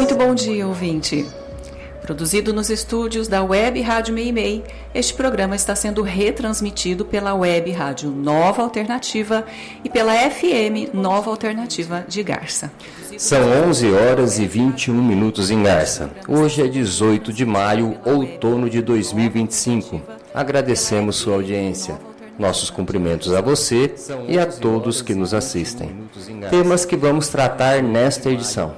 Muito bom dia, ouvinte. Produzido nos estúdios da Web Rádio Meimei, este programa está sendo retransmitido pela Web Rádio Nova Alternativa e pela FM Nova Alternativa de Garça. São 11 horas e 21 minutos em Garça. Hoje é 18 de maio, outono de 2025. Agradecemos sua audiência. Nossos cumprimentos a você e a todos que nos assistem. Temas que vamos tratar nesta edição.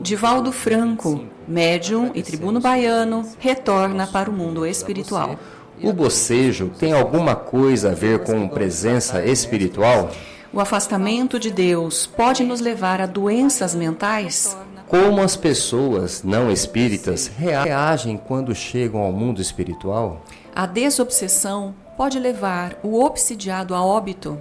Divaldo Franco, médium e tribuno baiano, retorna para o mundo espiritual. O bocejo tem alguma coisa a ver com presença espiritual? O afastamento de Deus pode nos levar a doenças mentais? Como as pessoas não espíritas reagem quando chegam ao mundo espiritual? A desobsessão pode levar o obsidiado a óbito?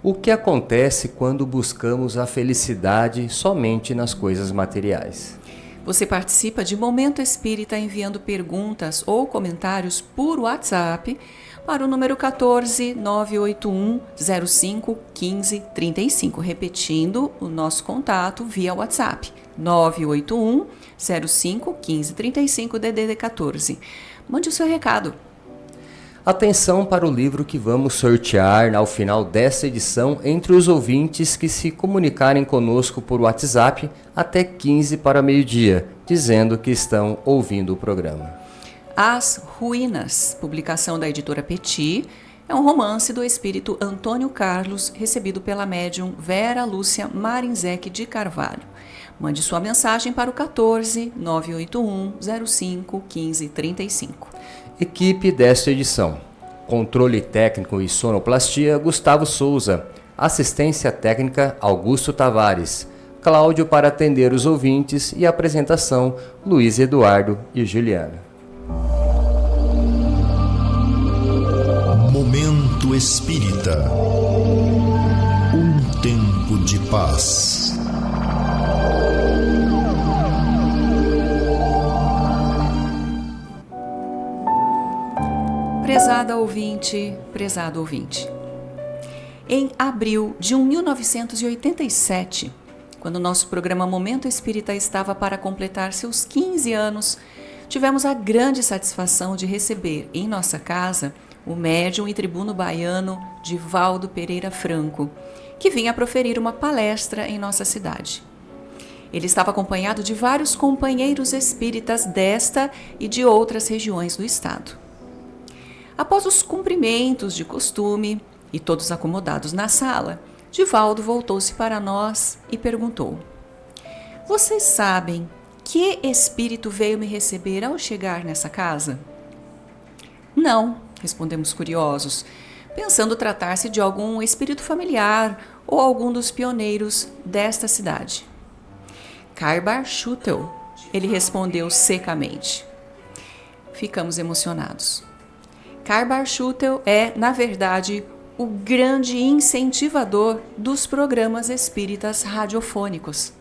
O que acontece quando buscamos a felicidade somente nas coisas materiais? Você participa de Momento Espírita enviando perguntas ou comentários por WhatsApp para o número 14 981 05 15 35. Repetindo o nosso contato via WhatsApp. 981 05 15 35 DDD 14. Mande o seu recado. Atenção para o livro que vamos sortear ao final desta edição entre os ouvintes que se comunicarem conosco por WhatsApp até 15 para meio-dia, dizendo que estão ouvindo o programa. As Ruínas, publicação da editora Petit, é um romance do espírito Antônio Carlos, recebido pela médium Vera Lúcia Marinzec de Carvalho. Mande sua mensagem para o 14 981 05 15 35. Equipe desta edição: controle técnico e sonoplastia Gustavo Souza, assistência técnica Augusto Tavares, Cláudio para atender os ouvintes e apresentação Luiz Eduardo e Juliana. Momento Espírita, um tempo de paz. Prezada ouvinte, prezado ouvinte. Em abril de 1987, quando nosso programa Momento Espírita estava para completar seus 15 anos, tivemos a grande satisfação de receber em nossa casa o médium e tribuno baiano Divaldo Pereira Franco, que vinha proferir uma palestra em nossa cidade. Ele estava acompanhado de vários companheiros espíritas desta e de outras regiões do estado. Após os cumprimentos de costume e todos acomodados na sala, Divaldo voltou-se para nós e perguntou: "Vocês sabem que espírito veio me receber ao chegar nessa casa?" "Não", respondemos curiosos, pensando tratar-se de algum espírito familiar ou algum dos pioneiros desta cidade. "Karbar Schutel", ele respondeu secamente. Ficamos emocionados. Karbar Schutel é, na verdade, o grande incentivador dos programas espíritas radiofônicos.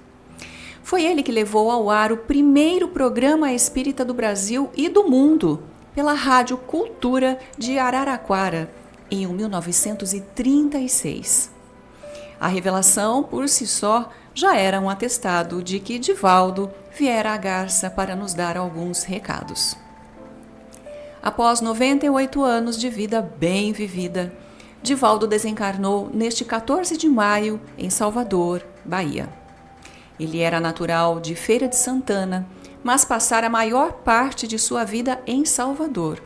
Foi ele que levou ao ar o primeiro programa espírita do Brasil e do mundo, pela Rádio Cultura de Araraquara, em 1936. A revelação, por si só, já era um atestado de que Divaldo viera à Garça para nos dar alguns recados. Após 98 anos de vida bem vivida, Divaldo desencarnou neste 14 de maio em Salvador, Bahia. Ele era natural de Feira de Santana, mas passara a maior parte de sua vida em Salvador,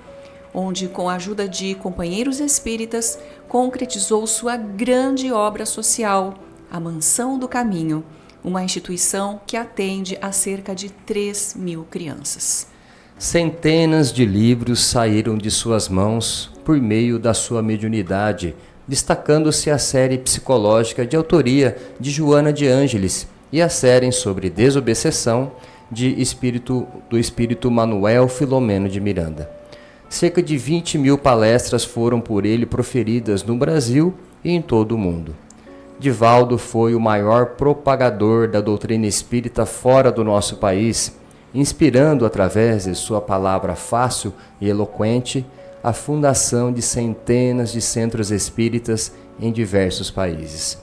onde, com a ajuda de companheiros espíritas, concretizou sua grande obra social, a Mansão do Caminho, uma instituição que atende a cerca de 3.000 crianças. Centenas de livros saíram de suas mãos por meio da sua mediunidade, destacando-se a série psicológica de autoria de Joana de Ângeles e a série sobre desobsessão do espírito Manuel Filomeno de Miranda. Cerca de 20.000 palestras foram por ele proferidas no Brasil e em todo o mundo. Divaldo foi o maior propagador da doutrina espírita fora do nosso país, inspirando através de sua palavra fácil e eloquente a fundação de centenas de centros espíritas em diversos países.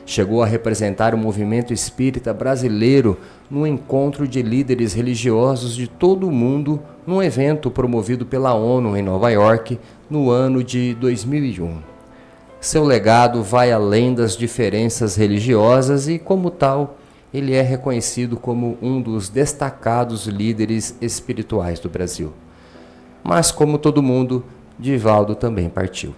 Chegou a representar o movimento espírita brasileiro num encontro de líderes religiosos de todo o mundo, num evento promovido pela ONU em Nova York, no ano de 2001. Seu legado vai além das diferenças religiosas e, como tal, ele é reconhecido como um dos destacados líderes espirituais do Brasil. Mas, como todo mundo, Divaldo também partiu.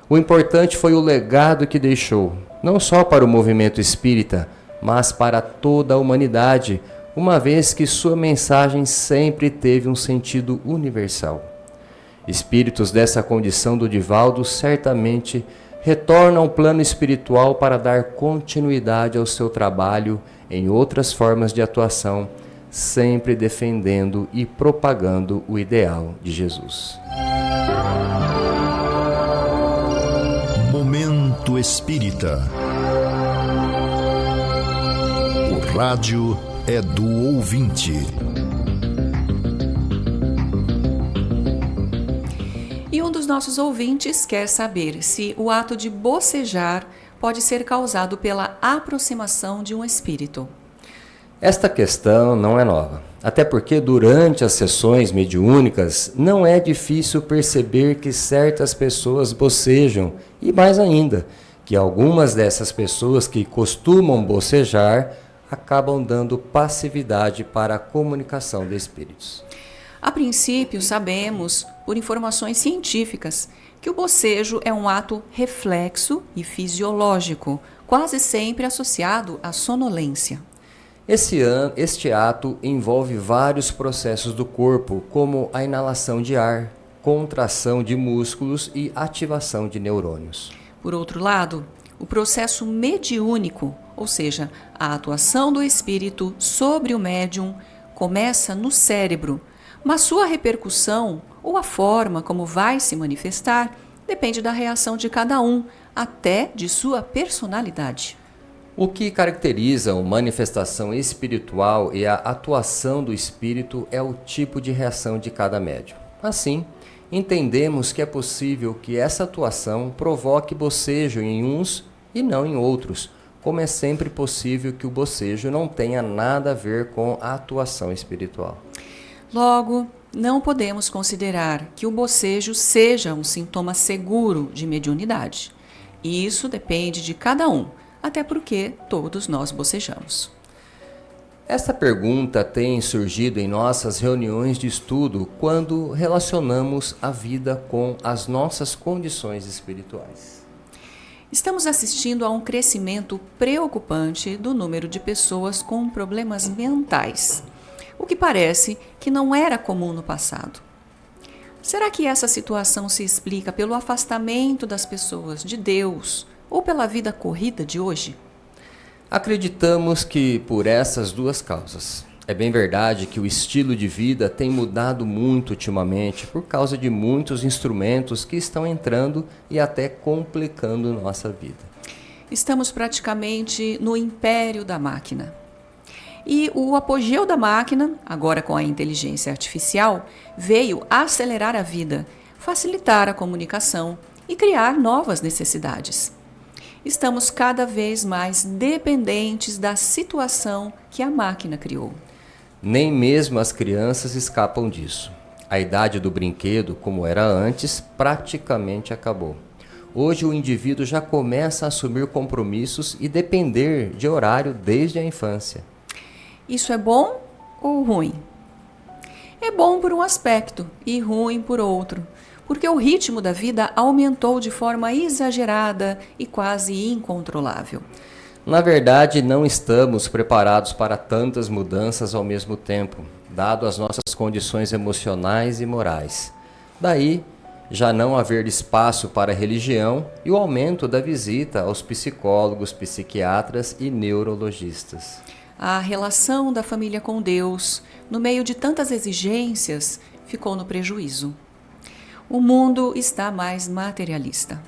O importante foi o legado que deixou, não só para o movimento espírita, mas para toda a humanidade, uma vez que sua mensagem sempre teve um sentido universal. Espíritos dessa condição do Divaldo certamente retornam ao plano espiritual para dar continuidade ao seu trabalho em outras formas de atuação, sempre defendendo e propagando o ideal de Jesus. Momento Espírita. O rádio é do ouvinte. E um dos nossos ouvintes quer saber se o ato de bocejar pode ser causado pela aproximação de um espírito. Esta questão não é nova, até porque durante as sessões mediúnicas não é difícil perceber que certas pessoas bocejam e, mais ainda, que algumas dessas pessoas que costumam bocejar acabam dando passividade para a comunicação de espíritos. A princípio, sabemos, por informações científicas, que o bocejo é um ato reflexo e fisiológico, quase sempre associado à sonolência. Este ato envolve vários processos do corpo, como a inalação de ar, contração de músculos e ativação de neurônios. Por outro lado, o processo mediúnico, ou seja, a atuação do espírito sobre o médium, começa no cérebro, mas sua repercussão ou a forma como vai se manifestar depende da reação de cada um, até de sua personalidade. O que caracteriza uma manifestação espiritual e a atuação do espírito é o tipo de reação de cada médium. Assim, entendemos que é possível que essa atuação provoque bocejo em uns e não em outros, como é sempre possível que o bocejo não tenha nada a ver com a atuação espiritual. Logo, não podemos considerar que o bocejo seja um sintoma seguro de mediunidade. Isso depende de cada um, até porque todos nós bocejamos. Esta pergunta tem surgido em nossas reuniões de estudo quando relacionamos a vida com as nossas condições espirituais. Estamos assistindo a um crescimento preocupante do número de pessoas com problemas mentais, o que parece que não era comum no passado. Será que essa situação se explica pelo afastamento das pessoas de Deus ou pela vida corrida de hoje? Acreditamos que por essas duas causas. É bem verdade que o estilo de vida tem mudado muito ultimamente por causa de muitos instrumentos que estão entrando e até complicando nossa vida. Estamos praticamente no império da máquina. E o apogeu da máquina, agora com a inteligência artificial, veio acelerar a vida, facilitar a comunicação e criar novas necessidades. Estamos cada vez mais dependentes da situação que a máquina criou. Nem mesmo as crianças escapam disso. A idade do brinquedo, como era antes, praticamente acabou. Hoje o indivíduo já começa a assumir compromissos e depender de horário desde a infância. Isso é bom ou ruim? É bom por um aspecto e ruim por outro, porque o ritmo da vida aumentou de forma exagerada e quase incontrolável. Na verdade, não estamos preparados para tantas mudanças ao mesmo tempo, dado as nossas condições emocionais e morais. Daí, já não haver espaço para a religião e o aumento da visita aos psicólogos, psiquiatras e neurologistas. A relação da família com Deus, no meio de tantas exigências, ficou no prejuízo. O mundo está mais materialista.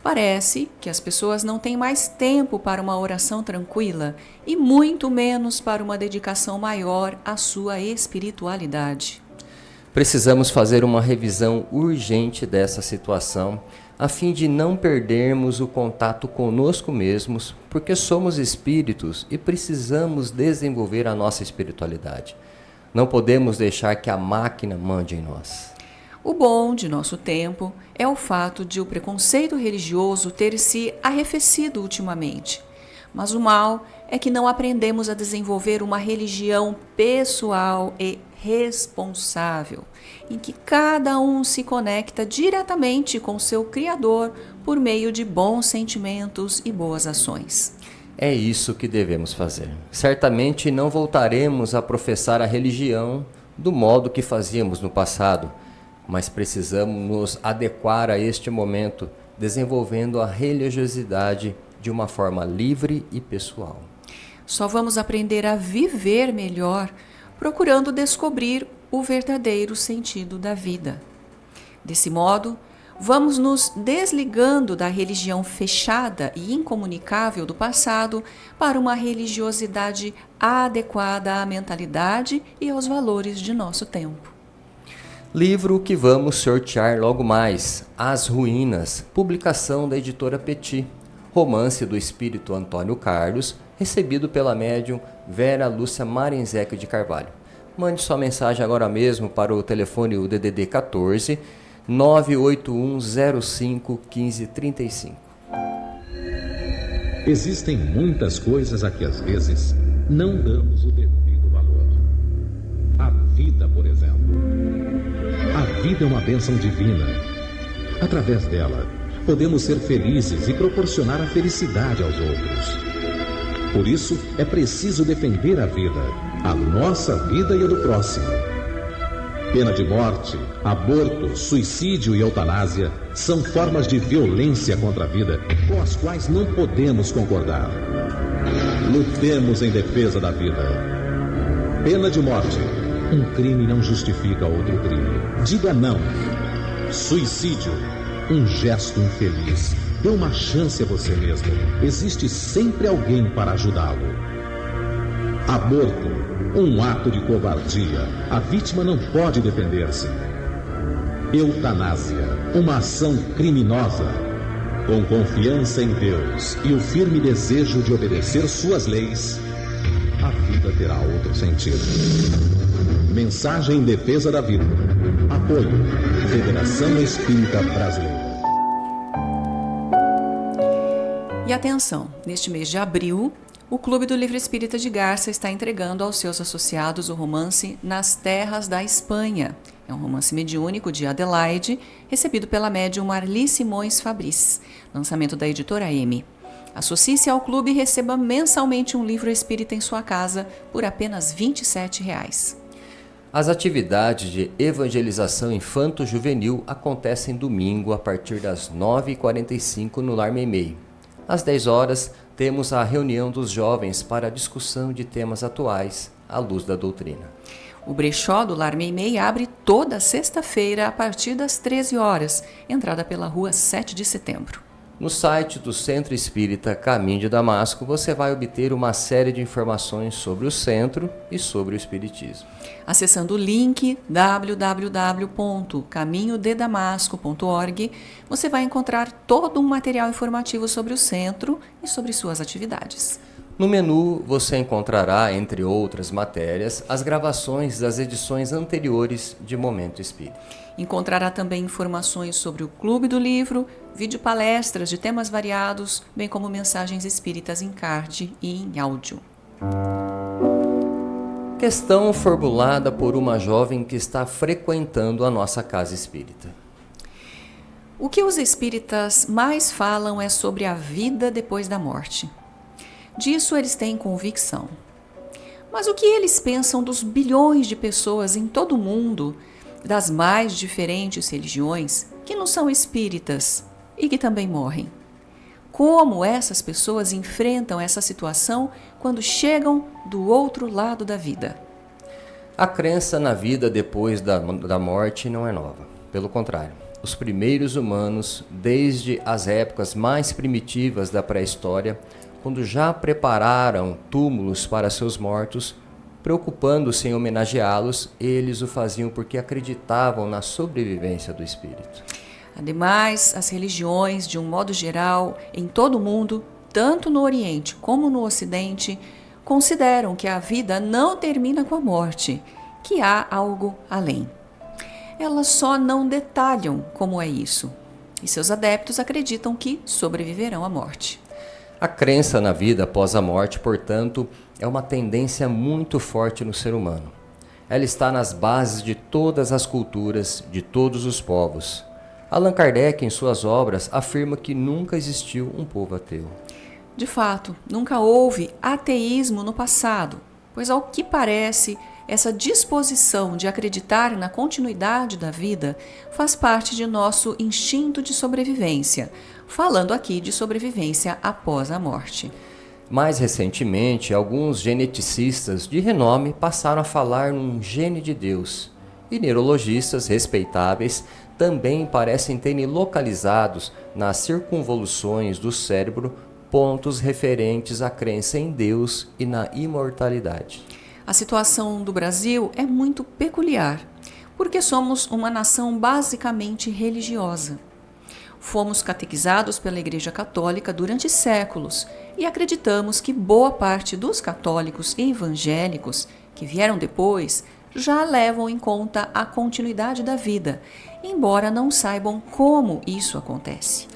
Parece que as pessoas não têm mais tempo para uma oração tranquila e muito menos para uma dedicação maior à sua espiritualidade. Precisamos fazer uma revisão urgente dessa situação, a fim de não perdermos o contato conosco mesmos, porque somos espíritos e precisamos desenvolver a nossa espiritualidade. Não podemos deixar que a máquina mande em nós. O bom de nosso tempo é o fato de o preconceito religioso ter se arrefecido ultimamente. Mas o mal é que não aprendemos a desenvolver uma religião pessoal e responsável, em que cada um se conecta diretamente com seu Criador por meio de bons sentimentos e boas ações. É isso que devemos fazer. Certamente não voltaremos a professar a religião do modo que fazíamos no passado, mas precisamos nos adequar a este momento, desenvolvendo a religiosidade de uma forma livre e pessoal. Só vamos aprender a viver melhor procurando descobrir o verdadeiro sentido da vida. Desse modo, vamos nos desligando da religião fechada e incomunicável do passado para uma religiosidade adequada à mentalidade e aos valores de nosso tempo. Livro que vamos sortear logo mais, As Ruínas, publicação da editora Petit, romance do espírito Antônio Carlos, recebido pela médium Vera Lúcia Marinzec de Carvalho. Mande sua mensagem agora mesmo para o telefone DDD 14 98105 1535. Existem muitas coisas a que às vezes não damos o devido valor. A vida, por exemplo. A vida é uma bênção divina. Através dela, podemos ser felizes e proporcionar a felicidade aos outros. Por isso, é preciso defender a vida, a nossa vida e a do próximo. Pena de morte, aborto, suicídio e eutanásia são formas de violência contra a vida com as quais não podemos concordar. Lutemos em defesa da vida. Pena de morte. Um crime não justifica outro crime. Diga não. Suicídio. Um gesto infeliz. Dê uma chance a você mesmo. Existe sempre alguém para ajudá-lo. Aborto. Um ato de covardia. A vítima não pode defender-se. Eutanásia. Uma ação criminosa. Com confiança em Deus e o firme desejo de obedecer suas leis, a vida terá outro sentido. Mensagem em defesa da vida. Apoio. Federação Espírita Brasileira. E atenção, neste mês de abril, o Clube do Livro Espírita de Garça está entregando aos seus associados o romance Nas Terras da Espanha. É um romance mediúnico de Adelaide, recebido pela médium Marli Simões Fabris, lançamento da editora M. Associe-se ao clube e receba mensalmente um livro espírita em sua casa por apenas R$ 27,00. As atividades de evangelização infanto-juvenil acontecem domingo a partir das 9h45 no Lar Meimei. Às 10 horas, temos a reunião dos jovens para a discussão de temas atuais à luz da doutrina. O brechó do Lar Meimei abre toda sexta-feira a partir das 13 horas, entrada pela rua 7 de setembro. No site do Centro Espírita Caminho de Damasco, você vai obter uma série de informações sobre o centro e sobre o Espiritismo. Acessando o link www.caminhodedamasco.org, você vai encontrar todo um material informativo sobre o centro e sobre suas atividades. No menu, você encontrará, entre outras matérias, as gravações das edições anteriores de Momento Espírita. Encontrará também informações sobre o Clube do Livro, videopalestras de temas variados, bem como mensagens espíritas em card e em áudio. Questão formulada por uma jovem que está frequentando a nossa casa espírita. O que os espíritas mais falam é sobre a vida depois da morte. Disso eles têm convicção. Mas o que eles pensam dos bilhões de pessoas em todo o mundo, das mais diferentes religiões, que não são espíritas e que também morrem? Como essas pessoas enfrentam essa situação quando chegam do outro lado da vida? A crença na vida depois da morte não é nova. Pelo contrário, os primeiros humanos, desde as épocas mais primitivas da pré-história, quando já prepararam túmulos para seus mortos, preocupando-se em homenageá-los, eles o faziam porque acreditavam na sobrevivência do espírito. Ademais, as religiões, de um modo geral, em todo o mundo, tanto no Oriente como no Ocidente, consideram que a vida não termina com a morte, que há algo além. Elas só não detalham como é isso, e seus adeptos acreditam que sobreviverão à morte. A crença na vida após a morte, portanto, é uma tendência muito forte no ser humano. Ela está nas bases de todas as culturas, de todos os povos. Allan Kardec, em suas obras, afirma que nunca existiu um povo ateu. De fato, nunca houve ateísmo no passado, pois, ao que parece, essa disposição de acreditar na continuidade da vida faz parte de nosso instinto de sobrevivência, falando aqui de sobrevivência após a morte. Mais recentemente, alguns geneticistas de renome passaram a falar num gene de Deus, e neurologistas respeitáveis também parecem terem localizados nas circunvoluções do cérebro pontos referentes à crença em Deus e na imortalidade. A situação do Brasil é muito peculiar, porque somos uma nação basicamente religiosa. Fomos catequizados pela Igreja Católica durante séculos e acreditamos que boa parte dos católicos e evangélicos que vieram depois já levam em conta a continuidade da vida, embora não saibam como isso acontece.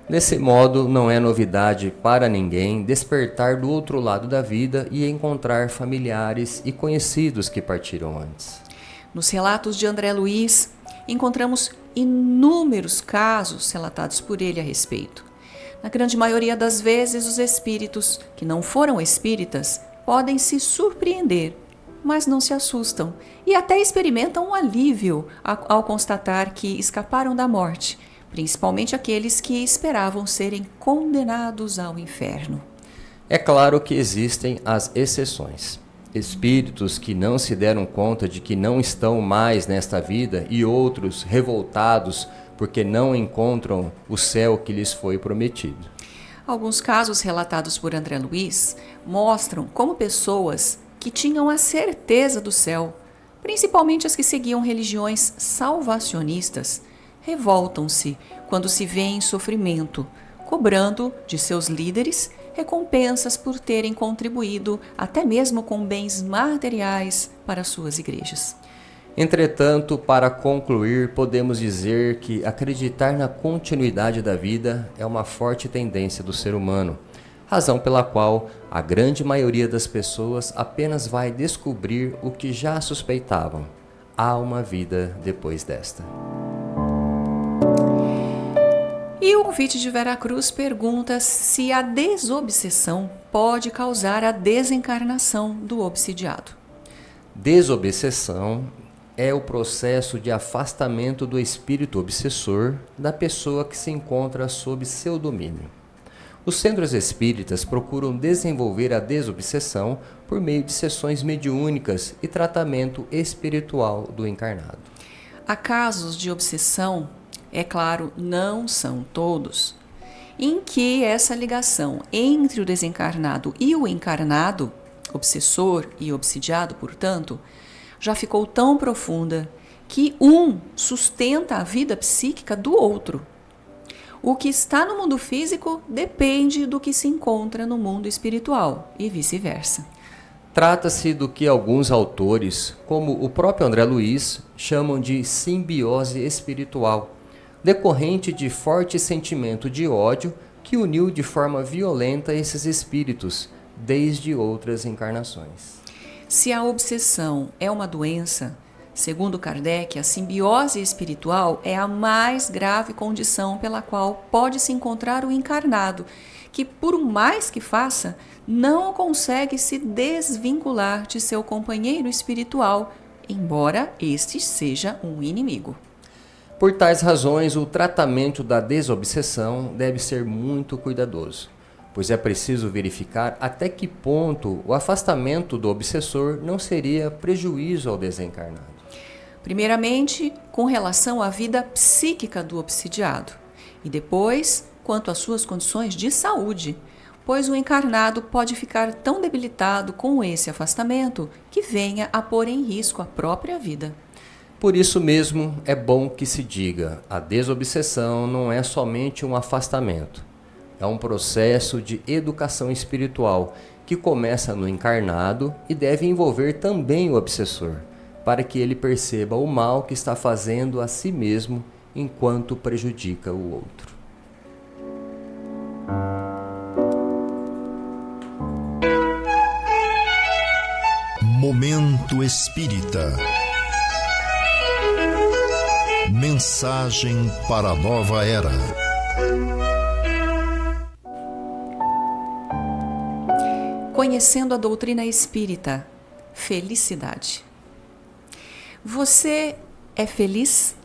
Desse modo, não é novidade para ninguém despertar do outro lado da vida e encontrar familiares e conhecidos que partiram antes. Nos relatos de André Luiz, encontramos inúmeros casos relatados por ele a respeito. Na grande maioria das vezes, os espíritos, que não foram espíritas, podem se surpreender, mas não se assustam e até experimentam um alívio ao constatar que escaparam da morte, principalmente aqueles que esperavam serem condenados ao inferno. É claro que existem as exceções. Espíritos que não se deram conta de que não estão mais nesta vida e outros revoltados porque não encontram o céu que lhes foi prometido. Alguns casos relatados por André Luiz mostram como pessoas que tinham a certeza do céu, principalmente as que seguiam religiões salvacionistas, revoltam-se quando se vêem em sofrimento, cobrando de seus líderes recompensas por terem contribuído até mesmo com bens materiais para suas igrejas. Entretanto, para concluir, podemos dizer que acreditar na continuidade da vida é uma forte tendência do ser humano, razão pela qual a grande maioria das pessoas apenas vai descobrir o que já suspeitavam: há uma vida depois desta. E o ouvinte de Veracruz pergunta se a desobsessão pode causar a desencarnação do obsidiado. Desobsessão é o processo de afastamento do espírito obsessor da pessoa que se encontra sob seu domínio. Os centros espíritas procuram desenvolver a desobsessão por meio de sessões mediúnicas e tratamento espiritual do encarnado. Há casos de obsessão, é claro, não são todos, em que essa ligação entre o desencarnado e o encarnado, obsessor e obsidiado, portanto, já ficou tão profunda que um sustenta a vida psíquica do outro. O que está no mundo físico depende do que se encontra no mundo espiritual e vice-versa. Trata-se do que alguns autores, como o próprio André Luiz, chamam de simbiose espiritual, decorrente de forte sentimento de ódio que uniu de forma violenta esses espíritos desde outras encarnações. Se a obsessão é uma doença, segundo Kardec, a simbiose espiritual é a mais grave condição pela qual pode se encontrar o encarnado, que por mais que faça, não consegue se desvincular de seu companheiro espiritual, embora este seja um inimigo. Por tais razões, o tratamento da desobsessão deve ser muito cuidadoso, pois é preciso verificar até que ponto o afastamento do obsessor não seria prejuízo ao desencarnado. Primeiramente, com relação à vida psíquica do obsidiado, e depois, quanto às suas condições de saúde, pois o encarnado pode ficar tão debilitado com esse afastamento que venha a pôr em risco a própria vida. Por isso mesmo, é bom que se diga, a desobsessão não é somente um afastamento. É um processo de educação espiritual que começa no encarnado e deve envolver também o obsessor, para que ele perceba o mal que está fazendo a si mesmo enquanto prejudica o outro. Momento Espírita. Mensagem para a nova era. Conhecendo a doutrina espírita, felicidade. Você é feliz?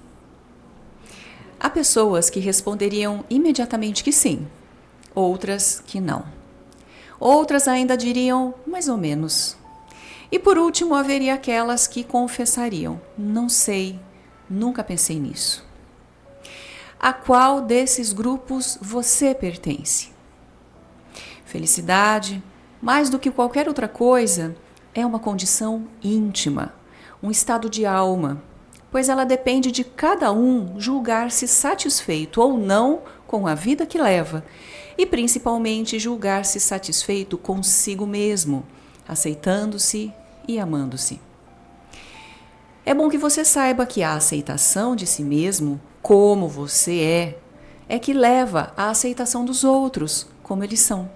Há pessoas que responderiam imediatamente que sim, outras que não. Outras ainda diriam mais ou menos. E por último, haveria aquelas que confessariam: não sei, nunca pensei nisso. A qual desses grupos você pertence? Felicidade, mais do que qualquer outra coisa, é uma condição íntima, um estado de alma, pois ela depende de cada um julgar-se satisfeito ou não com a vida que leva, e principalmente julgar-se satisfeito consigo mesmo, aceitando-se e amando-se. É bom que você saiba que a aceitação de si mesmo, como você é que leva à aceitação dos outros, como eles são.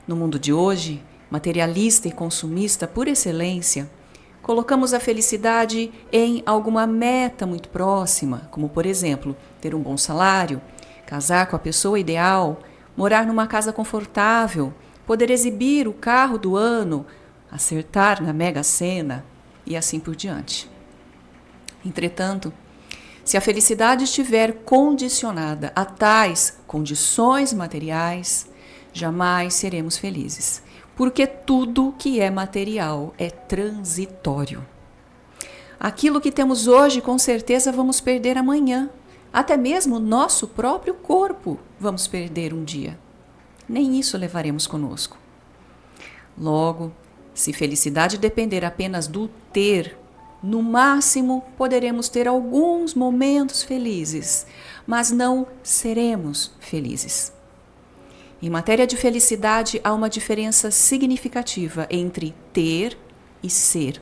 No mundo de hoje, materialista e consumista por excelência, colocamos a felicidade em alguma meta muito próxima, como, por exemplo, ter um bom salário, casar com a pessoa ideal, morar numa casa confortável, poder exibir o carro do ano, acertar na Mega Sena e assim por diante. Entretanto, se a felicidade estiver condicionada a tais condições materiais, jamais seremos felizes, porque tudo que é material é transitório. Aquilo que temos hoje, com certeza, vamos perder amanhã. Até mesmo nosso próprio corpo vamos perder um dia. Nem isso levaremos conosco. Logo, se felicidade depender apenas do ter, no máximo poderemos ter alguns momentos felizes, mas não seremos felizes. Em matéria de felicidade, há uma diferença significativa entre ter e ser.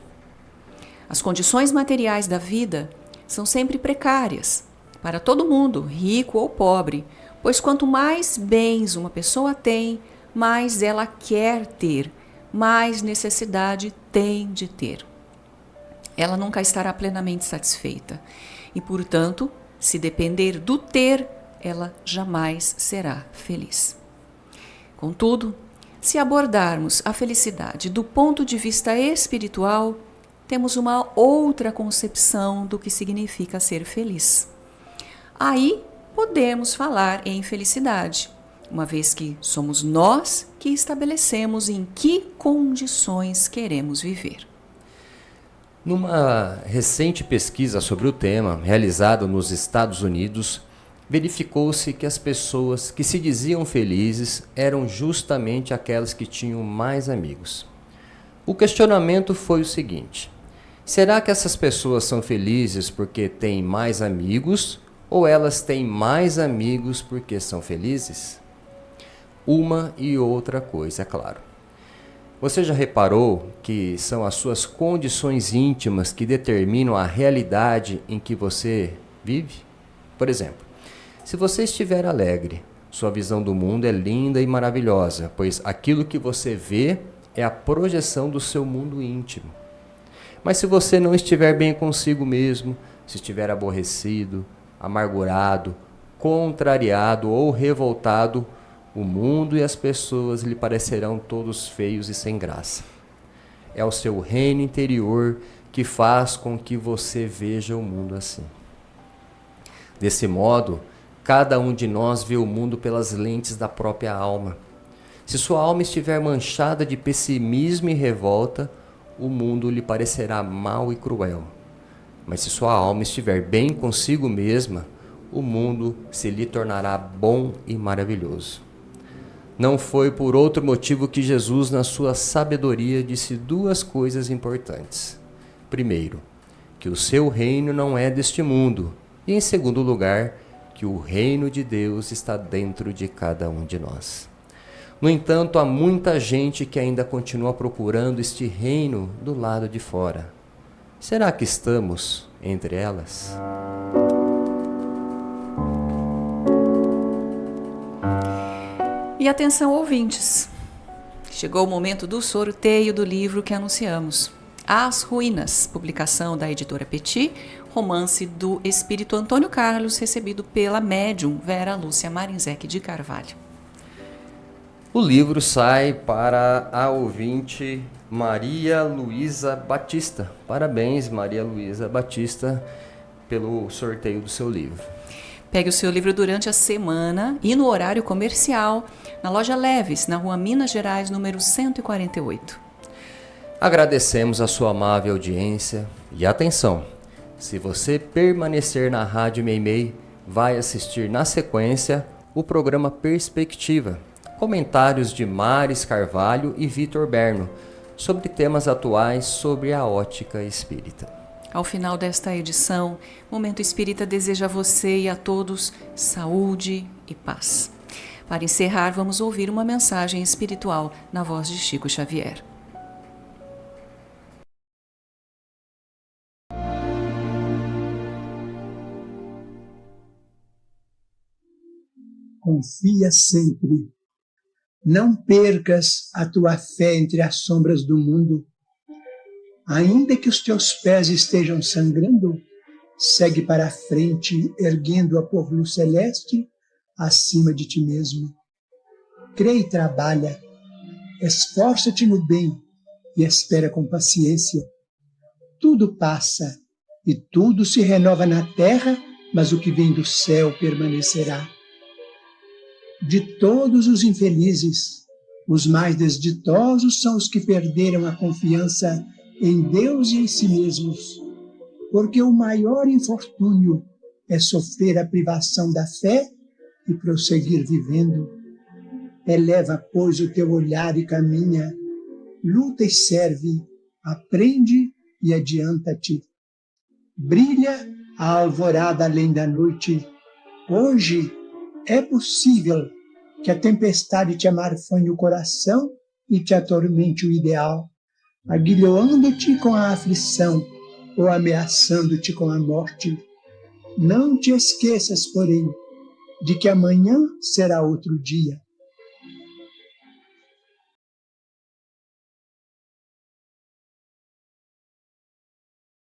As condições materiais da vida são sempre precárias, para todo mundo, rico ou pobre, pois quanto mais bens uma pessoa tem, mais ela quer ter, mais necessidade tem de ter. Ela nunca estará plenamente satisfeita e, portanto, se depender do ter, ela jamais será feliz. Contudo, se abordarmos a felicidade do ponto de vista espiritual, temos uma outra concepção do que significa ser feliz. Aí podemos falar em felicidade, uma vez que somos nós que estabelecemos em que condições queremos viver. Numa recente pesquisa sobre o tema, realizada nos Estados Unidos, verificou-se que as pessoas que se diziam felizes eram justamente aquelas que tinham mais amigos. O questionamento foi o seguinte: será que essas pessoas são felizes porque têm mais amigos ou elas têm mais amigos porque são felizes? Uma e outra coisa, é claro. Você já reparou que são as suas condições íntimas que determinam a realidade em que você vive? Por exemplo, se você estiver alegre, sua visão do mundo é linda e maravilhosa, pois aquilo que você vê é a projeção do seu mundo íntimo. Mas se você não estiver bem consigo mesmo, se estiver aborrecido, amargurado, contrariado ou revoltado, o mundo e as pessoas lhe parecerão todos feios e sem graça. É o seu reino interior que faz com que você veja o mundo assim. Desse modo, cada um de nós vê o mundo pelas lentes da própria alma. Se sua alma estiver manchada de pessimismo e revolta, o mundo lhe parecerá mau e cruel. Mas se sua alma estiver bem consigo mesma, o mundo se lhe tornará bom e maravilhoso. Não foi por outro motivo que Jesus, na sua sabedoria, disse duas coisas importantes. Primeiro, que o seu reino não é deste mundo, e em segundo lugar, que o reino de Deus está dentro de cada um de nós. No entanto, há muita gente que ainda continua procurando este reino do lado de fora. Será que estamos entre elas? E atenção, ouvintes. Chegou o momento do sorteio do livro que anunciamos. As Ruínas, publicação da editora Petit, romance do espírito Antônio Carlos, recebido pela médium Vera Lúcia Marinzec de Carvalho. O livro sai para a ouvinte Maria Luísa Batista. Parabéns, Maria Luísa Batista, pelo sorteio do seu livro. Pegue o seu livro durante a semana e no horário comercial, na loja Leves, na rua Minas Gerais, número 148. Agradecemos a sua amável audiência e atenção, se você permanecer na Rádio Meimei, vai assistir na sequência o programa Perspectiva, comentários de Maris Carvalho e Vitor Berno, sobre temas atuais sobre a ótica espírita. Ao final desta edição, Momento Espírita deseja a você e a todos saúde e paz. Para encerrar, vamos ouvir uma mensagem espiritual na voz de Chico Xavier. Confia sempre. Não percas a tua fé entre as sombras do mundo. Ainda que os teus pés estejam sangrando, segue para a frente, erguendo-a por luz celeste acima de ti mesmo. Crê e trabalha, esforça-te no bem e espera com paciência. Tudo passa e tudo se renova na terra, mas o que vem do céu permanecerá. De todos os infelizes, os mais desditosos são os que perderam a confiança em Deus e em si mesmos, porque o maior infortúnio é sofrer a privação da fé e prosseguir vivendo. Eleva, pois, o teu olhar e caminha, luta e serve, aprende e adianta-te. Brilha a alvorada além da noite. Hoje é possível que a tempestade te amarfanhe o coração e te atormente o ideal, aguilhoando-te com a aflição ou ameaçando-te com a morte. Não te esqueças, porém, de que amanhã será outro dia.